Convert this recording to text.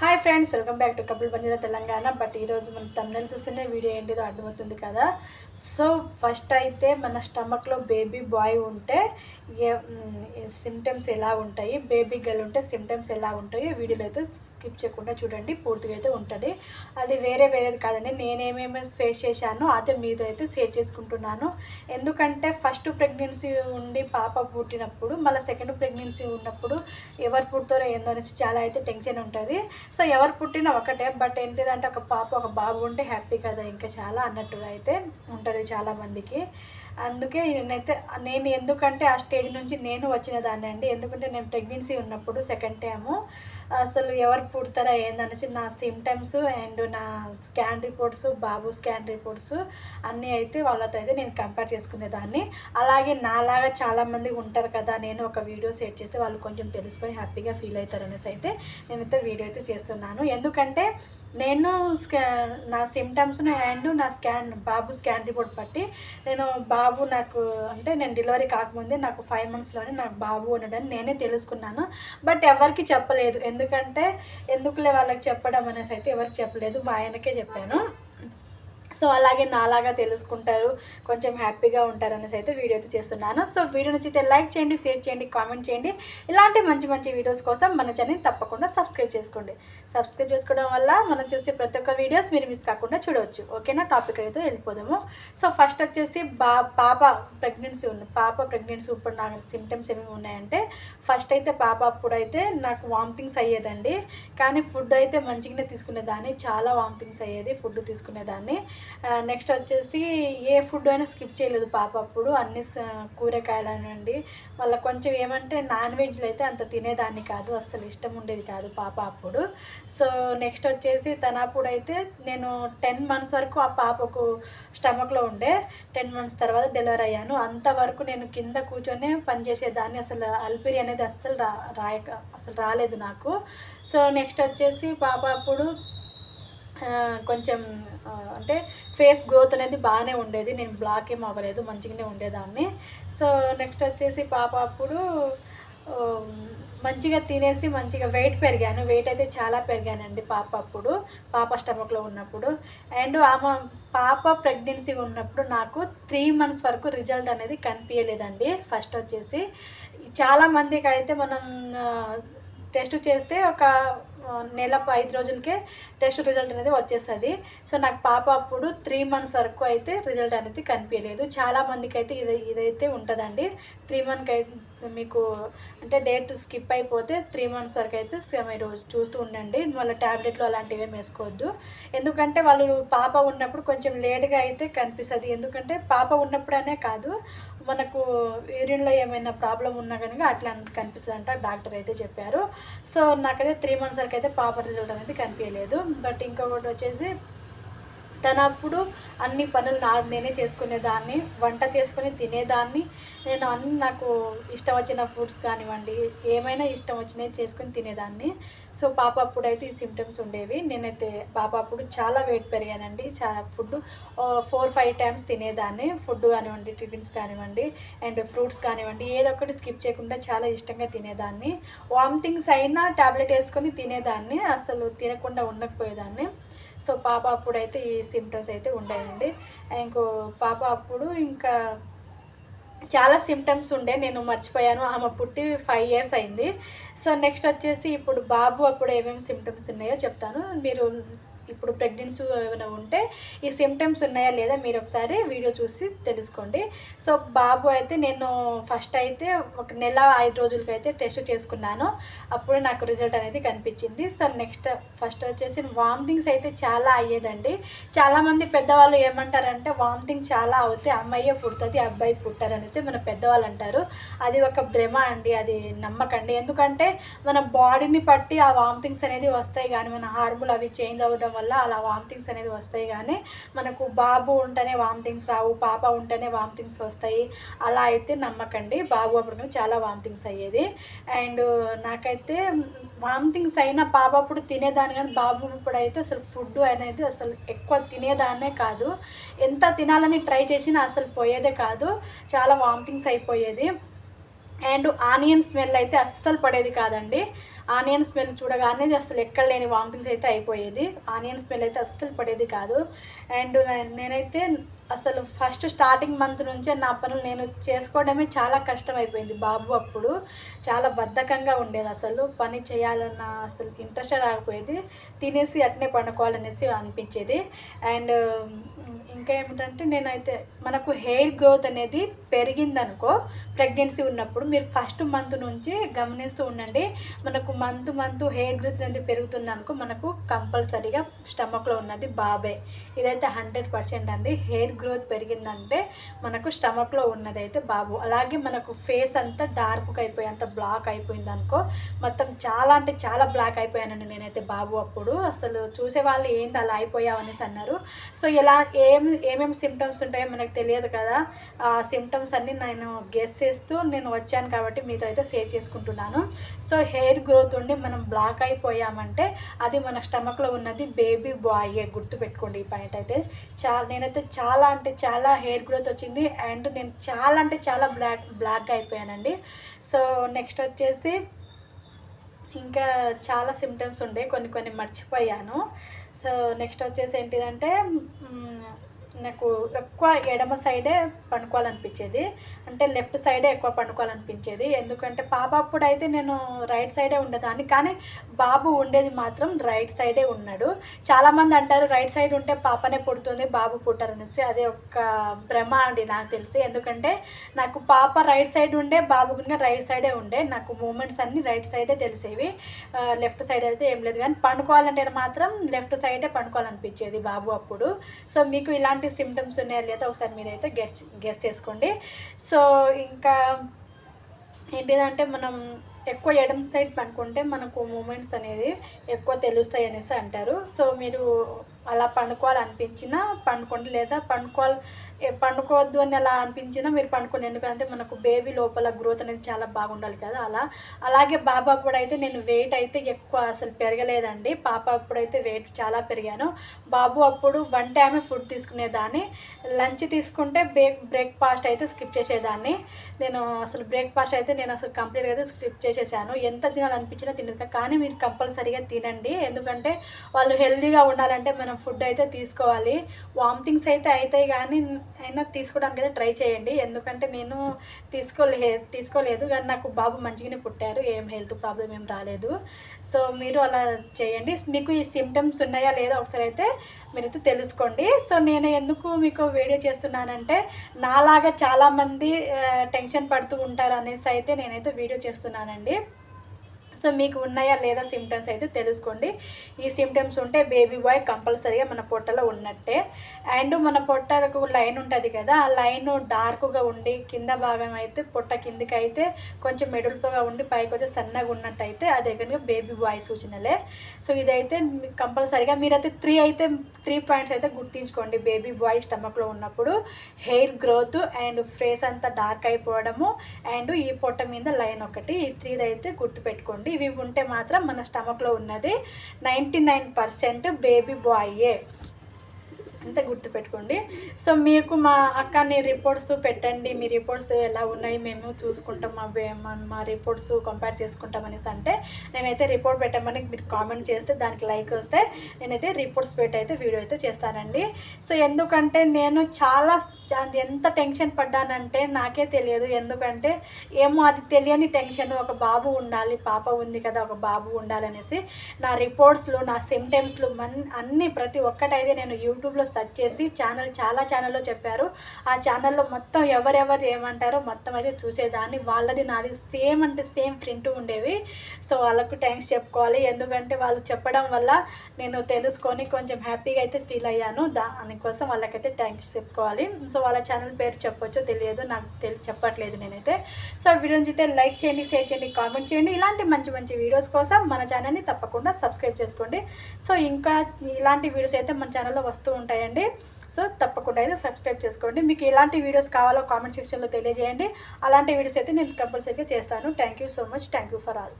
Hi friends, welcome back to couple పంజర Telangana. But ఈరోజు మన తమిళ చూస్తేనే వీడియో ఏంటిదో అర్థమవుతుంది కదా. సో ఫస్ట్ అయితే మన స్టమక్లో బేబీ బాయ్ ఉంటే సిమ్టమ్స్ ఎలా ఉంటాయి, బేబీ గర్ల్ ఉంటే సిమ్టమ్స్ ఎలా ఉంటాయి వీడియోలో అయితే స్కిప్ చేయకుండా చూడండి, పూర్తిగా అయితే ఉంటుంది. అది వేరేది కాదండి, నేనేమేమి ఫేస్ చేశానో అదే మీతో అయితే షేర్ చేసుకుంటున్నాను. ఎందుకంటే ఫస్ట్ ప్రెగ్నెన్సీ ఉండి పాప పుట్టినప్పుడు మళ్ళీ సెకండ్ ప్రెగ్నెన్సీ ఉన్నప్పుడు ఎవరు పుడతారో ఏందో అనేసి చాలా అయితే టెన్షన్ ఉంటుంది. సో ఎవరు పుట్టినా ఒకటే, బట్ ఏంటిదంటే ఒక పాప ఒక బాబు ఉంటే హ్యాపీ కదా ఇంకా చాలా అన్నట్టుగా అయితే ఉంటుంది చాలామందికి. అందుకే నేను ఎందుకంటే ఆ స్టేజ్ నుంచి నేను వచ్చిన దాన్ని అండి. ఎందుకంటే నేను ప్రెగ్నెన్సీ ఉన్నప్పుడు సెకండ్ టైము అసలు ఎవరు పుడతారా ఏందనేసి నా సిమ్టమ్స్ అండ్ నా స్కాన్ రిపోర్ట్స్, బాబు స్కాన్ రిపోర్ట్స్ అన్నీ అయితే వాళ్ళతో అయితే నేను కంపేర్ చేసుకునేదాన్ని. అలాగే నాలాగా చాలామంది ఉంటారు కదా, నేను ఒక వీడియో షేర్ చేస్తే వాళ్ళు కొంచెం తెలుసుకొని హ్యాపీగా ఫీల్ అవుతారు అనేసి అయితే నేనైతే వీడియో అయితే చేస్తున్నాను. ఎందుకంటే నేను నా సిమ్టమ్స్ను అండ్ నా బాబు స్కాన్ రిపోర్ట్ బట్టి బాబు నాకు అంటే నేను డెలివరీ కాకముందే నాకు 5 monthsలోనే నాకు బాబు ఉండడని నేనే తెలుసుకున్నాను. బట్ ఎవరికి చెప్పలేదు, ఎందుకంటే ఎందుకులే వాళ్ళకి చెప్పడం అనేసి అయితే ఎవరికి చెప్పలేదు, మా ఆయనకే చెప్పాను. సో అలాగే నాలాగా తెలుసుకుంటారు, కొంచెం హ్యాపీగా ఉంటారు అనేసి అయితే వీడియో అయితే చేస్తున్నాను. సో వీడియో నచ్చితే లైక్ చేయండి, షేర్ చేయండి, కామెంట్ చేయండి. ఇలాంటి మంచి మంచి వీడియోస్ కోసం మన ఛానల్ తప్పకుండా సబ్స్క్రైబ్ చేసుకోండి. సబ్స్క్రైబ్ చేసుకోవడం వల్ల మనం చూసే ప్రతి ఒక్క వీడియోస్ మీరు మిస్ కాకుండా చూడవచ్చు. ఓకేనా, టాపిక్ అయితే వెళ్ళిపోదాము. సో ఫస్ట్ వచ్చేసి పాప ప్రెగ్నెన్సీ ఇప్పుడు నాకు సిమ్టమ్స్ ఏమేమి ఉన్నాయంటే, ఫస్ట్ అయితే పాప అప్పుడైతే నాకు వామిటింగ్స్ అయ్యేదండి. కానీ ఫుడ్ అయితే మంచిగానే తీసుకునేదాన్ని, చాలా వామిటింగ్స్ అయ్యేది ఫుడ్ తీసుకునేదాన్ని. నెక్స్ట్ వచ్చేసి ఏ ఫుడ్ అయినా స్కిప్ చేయలేదు పాప అప్పుడు, అన్ని కూరగాయలనండి. మళ్ళీ కొంచెం ఏమంటే నాన్ వెజ్లు అయితే అంత తినేదాన్ని కాదు, అస్సలు ఇష్టం ఉండేది కాదు పాప అప్పుడు. సో నెక్స్ట్ వచ్చేసి అప్పుడు అయితే నేను 10 months వరకు ఆ పాపకు స్టమక్లో ఉండే. 10 months తర్వాత డెలివరీ అయ్యాను. అంతవరకు నేను కింద కూర్చొని పనిచేసేదాన్ని, అసలు అల్పిరి అనేది అసలు రాలేదు నాకు. సో నెక్స్ట్ వచ్చేసి పాప అప్పుడు కొంచెం అంటే ఫేస్ గ్రోత్ అనేది బాగానే ఉండేది, నేను బ్లాక్ ఏం అవ్వలేదు, మంచిగానే ఉండేదాన్ని. సో నెక్స్ట్ వచ్చేసి పాప అప్పుడు మంచిగా తినేసి మంచిగా వెయిట్ అయితే చాలా పెరిగానండి పాప స్టమక్లో ఉన్నప్పుడు. అండ్ పాప ప్రెగ్నెన్సీ ఉన్నప్పుడు నాకు 3 months వరకు రిజల్ట్ అనేది కనిపించలేదండి. ఫస్ట్ వచ్చేసి చాలామందికి అయితే మనం టెస్ట్ చేస్తే ఒక నెల 5 రోజులకే టెస్ట్ రిజల్ట్ అనేది వచ్చేస్తుంది. సో నాకు పాప అప్పుడు 3 months వరకు అయితే రిజల్ట్ అనేది కనిపించలేదు. చాలామందికి అయితే ఇదైతే ఉంటుందండి. 3 months అయితే మీకు అంటే డేట్ స్కిప్ అయిపోతే 3 months వరకు అయితే మీరు చూస్తూ ఉండండి. మళ్ళీ ట్యాబ్లెట్లు అలాంటివి ఏమి వేసుకోవద్దు. ఎందుకంటే వాళ్ళు పాప ఉన్నప్పుడు కొంచెం లేట్గా అయితే కనిపిస్తుంది. ఎందుకంటే పాప ఉన్నప్పుడనే కాదు, మనకు యూరిన్లో ఏమైనా ప్రాబ్లం ఉన్నా కనుక అట్లా కనిపిస్తుంది అంట, డాక్టర్ అయితే చెప్పారు. సో నాకైతే 3 months వరకు అయితే పాప రిజల్ట్ అనేది కనిపించలేదు. బట్ ఇంకొకటి వచ్చేసి అప్పుడు అన్ని పనులు నేనే చేసుకునేదాన్ని, వంట చేసుకొని తినేదాన్ని. నాకు ఇష్టం వచ్చిన ఫుడ్స్ కానివ్వండి, ఏమైనా ఇష్టం వచ్చినవి చేసుకొని తినేదాన్ని. సో పాప అప్పుడైతే ఈ సిమ్టమ్స్ ఉండేవి. నేనైతే పాప అప్పుడు చాలా వెయిట్ పెరిగానండి. చాలా ఫుడ్ 4-5 times తినేదాన్ని, ఫుడ్ కానివ్వండి, టిఫిన్స్ కానివ్వండి అండ్ ఫ్రూట్స్ కానివ్వండి, ఏదో ఒకటి స్కిప్ చేయకుండా చాలా ఇష్టంగా తినేదాన్ని. వామిటింగ్స్ అయినా ట్యాబ్లెట్ వేసుకొని తినేదాన్ని, అసలు తినకుండా ఉండకపోయేదాన్ని. సో పాప అప్పుడైతే ఈ సిమ్టమ్స్ అయితే ఉండేయండి. ఇంకో పాప అప్పుడు ఇంకా చాలా సిమ్టమ్స్ ఉండే, నేను మర్చిపోయాను. ఆమె పుట్టి 5 years అయింది. సో నెక్స్ట్ వచ్చేసి ఇప్పుడు బాబు అప్పుడు ఏమేమి సిమ్టమ్స్ ఉన్నాయో చెప్తాను. మీరు ఇప్పుడు ప్రెగ్నెన్సీ ఏమైనా ఉంటే ఈ సిమ్టమ్స్ ఉన్నాయా లేదా మీరు ఒకసారి వీడియో చూసి తెలుసుకోండి. సో బాబు అయితే నేను ఫస్ట్ అయితే ఒక నెల 5 రోజులకైతే టెస్ట్ చేసుకున్నాను, అప్పుడు నాకు రిజల్ట్ అనేది కనిపించింది. సో నెక్స్ట్ ఫస్ట్ వచ్చేసి వామిటింగ్స్ అయితే చాలా అయ్యేదండి. చాలామంది పెద్దవాళ్ళు ఏమంటారంటే వామిటింగ్ చాలా అవుతే అమ్మాయి పుడుతుంది, అబ్బాయి పుట్టారు అనేసి మన పెద్దవాళ్ళు అంటారు. అది ఒక భ్రమ అండి, అది నమ్మకండి. ఎందుకంటే మన బాడీని బట్టి ఆ వామిటింగ్స్ అనేది వస్తాయి, కానీ మన హార్మోన్లు అవి చేంజ్ అవ్వడం వల్ల అలా వామిటింగ్స్ అనేది వస్తాయి. కానీ మనకు బాబు ఉంటేనే వామిటింగ్స్ రావు, పాప ఉంటేనే వామిటింగ్స్ వస్తాయి అలా అయితే నమ్మకండి. బాబు అప్పుడు చాలా వామిటింగ్స్ అయ్యేది. అండ్ నాకైతే వామిటింగ్స్ అయినా పాప అప్పుడు తినేదాన్ని, కానీ బాబు ఇప్పుడు అయితే అసలు ఫుడ్ అనేది అసలు ఎక్కువ తినేదాన్నే కాదు. ఎంత తినాలని ట్రై చేసినా అసలు పోయేదే కాదు, చాలా వామిటింగ్స్ అయిపోయేది. అండ్ ఆనియన్ స్మెల్ అయితే అస్సలు పడేది కాదండి. ఆనియన్ స్మెల్ చూడగానే అసలు ఎక్కడ లేని వామిటింగ్స్ అయితే అయిపోయేది. ఆనియన్ స్మెల్ అయితే అస్సలు పడేది కాదు. అండ్ నేనైతే అసలు ఫస్ట్ స్టార్టింగ్ మంత్ నుంచే నా పనులు నేను చేసుకోవడమే చాలా కష్టమైపోయింది. బాబు అప్పుడు చాలా బద్ధకంగా ఉండేది, అసలు పని చేయాలన్న అసలు ఇంట్రెస్ట్ రాకపోయేది. తినేసి అట్నే పండుకోవాలనేసి అనిపించేది. అండ్ ఇంకా ఏమిటంటే నేనైతే మనకు హెయిర్ గ్రోత్ అనేది పెరిగిందనుకో ప్రెగ్నెన్సీ ఉన్నప్పుడు, మీరు ఫస్ట్ మంత్ నుంచి గమనిస్తూ ఉండండి. మనకు మంత్ హెయిర్ గ్రోత్ అనేది పెరుగుతుందనుకో మనకు కంపల్సరీగా స్టమక్లో ఉన్నది బాబే. ఇదైతే 100% అండి. హెయిర్ గ్రోత్ పెరిగిందంటే మనకు స్టమక్లో ఉన్నదైతే బాబు. అలాగే మనకు ఫేస్ అంతా డార్క్గా అయిపోయి అంత బ్లాక్ అయిపోయింది అనుకో, మొత్తం చాలా అంటే చాలా బ్లాక్ అయిపోయానండి నేనైతే బాబు అప్పుడు. అసలు చూసేవాళ్ళు ఏంది అలా అయిపోయావు అనేసి అన్నారు. సో ఇలా ఏమేమి సిమ్టమ్స్ ఉంటాయో మనకు తెలియదు కదా. ఆ సిమ్టమ్స్ అన్నీ నేను గెస్ చేస్తూ నేను వచ్చాను కాబట్టి మీతో అయితే షేర్ చేసుకుంటున్నాను. సో హెయిర్ గ్రోత్ ఉండి మనం బ్లాక్ అయిపోయామంటే అది మన స్టమక్లో ఉన్నది బేబీ బాయ్. గుర్తుపెట్టుకోండి ఈ పాయింట్ అయితే. నేనైతే చాలా అంటే చాలా హెయిర్ గ్రోత్ వచ్చింది. అండ్ నేను చాలా అంటే చాలా బ్లాక్గా అయిపోయానండి. సో నెక్స్ట్ వచ్చేసి ఇంకా చాలా సిమ్టమ్స్ ఉండే, కొన్ని మర్చిపోయాను. సో నెక్స్ట్ వచ్చేసి ఏంటిదంటే నాకు ఎక్కువ ఎడమ సైడే పండుకోవాలనిపించేది, అంటే లెఫ్ట్ సైడే ఎక్కువ పండుకోవాలనిపించేది. ఎందుకంటే పాప అప్పుడు అయితే నేను రైట్ సైడే ఉండేదాన్ని, కానీ బాబు ఉండేది మాత్రం రైట్ సైడే ఉన్నాడు. చాలామంది అంటారు రైట్ సైడ్ ఉంటే పాపనే పుడుతుంది బాబు పుట్టారనేసి. అదే ఒక భ్రమ అండి నాకు తెలిసి. ఎందుకంటే నాకు పాప రైట్ సైడ్ ఉండే, బాబు కూడా రైట్ సైడే ఉండే. నాకు మూమెంట్స్ అన్నీ రైట్ సైడే తెలిసేవి, లెఫ్ట్ సైడ్ అయితే ఏం లేదు. కానీ పండుకోవాలంటే మాత్రం లెఫ్ట్ సైడే పండుకోవాలనిపించేది బాబు అప్పుడు. సో మీకు ఇలాంటి సిమ్టమ్స్ ఉన్నాయా లేదా ఒకసారి మీరైతే గెస్ చేసుకోండి. సో ఇంకా ఏంటిదంటే మనం ఎక్కువ ఎడమ సైడ్ పనుకుంటే మనకు మూమెంట్స్ అనేది ఎక్కువ తెలుస్తాయి అనేసి అంటారు. సో మీరు అలా పండుకోవాలనిపించినా పండుకోండి, లేదా పండుకోవద్దు అని అలా అనిపించినా మీరు పండుకోండి. ఎందుకంటే మనకు బేబీ లోపల గ్రోత్ అనేది చాలా బాగుండాలి కదా అలా. అలాగే బాబు అప్పుడైతే నేను వెయిట్ అయితే ఎక్కువ అసలు పెరగలేదండి. పాప అప్పుడైతే వెయిట్ చాలా పెరిగాను. బాబు అప్పుడు 1 టైమే ఫుడ్ తీసుకునేదాన్ని. లంచ్ తీసుకుంటే బ్రేక్ఫాస్ట్ అయితే స్కిప్ చేసేదాన్ని. నేను అసలు బ్రేక్ఫాస్ట్ అయితే నేను అసలు కంప్లీట్గా అయితే స్కిప్ చేసేసాను. ఎంత తినాలనిపించినా తినదు. కానీ మీరు కంపల్సరీగా తినండి, ఎందుకంటే వాళ్ళు హెల్తీగా ఉండాలంటే మనం ఫుడ్ అయితే తీసుకోవాలి. వామిటింగ్స్ అయితే అవుతాయి కానీ అయినా తీసుకోవడానికి అయితే ట్రై చేయండి. ఎందుకంటే నేను తీసుకోలేదు కానీ నాకు బాబు మంచిగానే పుట్టారు, ఏం హెల్త్ ప్రాబ్లం ఏం రాలేదు. సో మీరు అలా చేయండి. మీకు ఈ సిమ్టమ్స్ ఉన్నాయా లేదా ఒకసారి అయితే మీరైతే తెలుసుకోండి. సో నేను ఎందుకు మీకు వీడియో చేస్తున్నానంటే నాలాగా చాలామంది టెన్షన్ పడుతూ ఉంటారు అనేసి అయితే నేనైతే వీడియో చేస్తున్నానండి. సో మీకు ఉన్నాయా లేదా సిమ్టమ్స్ అయితే తెలుసుకోండి. ఈ సిమ్టమ్స్ ఉంటే బేబీ బాయ్ కంపల్సరీగా మన పొట్టలో ఉన్నట్టే. అండ్ మన పొట్టకు లైన్ ఉంటుంది కదా, ఆ లైన్ డార్క్గా ఉండి కింద భాగం అయితే పొట్ట కిందికి అయితే కొంచెం మెడులుపుగా ఉండి పైకి వచ్చి సన్నగా ఉన్నట్టయితే అదే కనుక బేబీ బాయ్ సూచనలే. సో ఇదైతే కంపల్సరీగా మీరైతే 3 పాయింట్స్ అయితే గుర్తించుకోండి. బేబీ బాయ్ స్టమక్లో ఉన్నప్పుడు హెయిర్ గ్రోత్ అండ్ ఫేస్ అంతా డార్క్ అయిపోవడము అండ్ ఈ పొట్ట మీద లైన్ ఒకటి, ఈ 3 అయితే గుర్తుపెట్టుకోండి. ఇవి ఉంటే మాత్రం మన స్టమక్లో ఉన్నది 99% బేబీ బాయే, అంతే గుర్తుపెట్టుకోండి. సో మీకు మా అక్కని రిపోర్ట్స్ పెట్టండి, మీ రిపోర్ట్స్ ఎలా ఉన్నాయి మేము చూసుకుంటాం, మా రిపోర్ట్స్ కంపేర్ చేసుకుంటాం అనేసి అంటే నేనైతే రిపోర్ట్ పెట్టమని మీరు కామెంట్ చేస్తే దానికి లైక్ వస్తే నేనైతే రిపోర్ట్స్ పెట్టి అయితే వీడియో అయితే చేస్తానండి. సో ఎందుకంటే నేను చాలా ఎంత టెన్షన్ పడ్డానంటే నాకే తెలియదు. ఎందుకంటే ఏమో అది తెలియని టెన్షన్, ఒక బాబు ఉండాలి, పాప ఉంది కదా ఒక బాబు ఉండాలనేసి నా రిపోర్ట్స్లో నా సిమ్టమ్స్లు అన్నీ ప్రతి ఒక్కటైతే నేను యూట్యూబ్లో సెర్చ్ చేసి చాలా ఛానల్లో చెప్పారు. ఆ ఛానల్లో మొత్తం ఎవరెవరు ఏమంటారో మొత్తం అయితే చూసేదాన్ని. వాళ్ళది నాది సేమ్ అంటే సేమ్ ప్రింట్ ఉండేవి. సో వాళ్ళకు థ్యాంక్స్ చెప్పుకోవాలి. ఎందుకంటే వాళ్ళు చెప్పడం వల్ల నేను తెలుసుకొని కొంచెం హ్యాపీగా అయితే ఫీల్ అయ్యాను. దానికోసం వాళ్ళకైతే థ్యాంక్స్ చెప్పుకోవాలి. సో వాళ్ళ ఛానల్ పేరు చెప్పొచ్చో తెలియదు, నాకు చెప్పట్లేదు నేనైతే. సో వీడియో అయితే లైక్ చేయండి, షేర్ చేయండి, కామెంట్ చేయండి. ఇలాంటి మంచి వీడియోస్ కోసం మన ఛానల్ని తప్పకుండా సబ్స్క్రైబ్ చేసుకోండి. సో ఇంకా ఇలాంటి వీడియోస్ అయితే మన ఛానల్లో వస్తూ ఉంటాయండి. సో తప్పకుండా అయితే సబ్స్క్రైబ్ చేసుకోండి. మీకు ఎలాంటి వీడియోస్ కావాలో కామెంట్ సెక్షన్లో తెలియజేయండి. అలాంటి వీడియోస్ అయితే నేను కంపల్సరీగా చేస్తాను. Thank you so much. Thank you for all.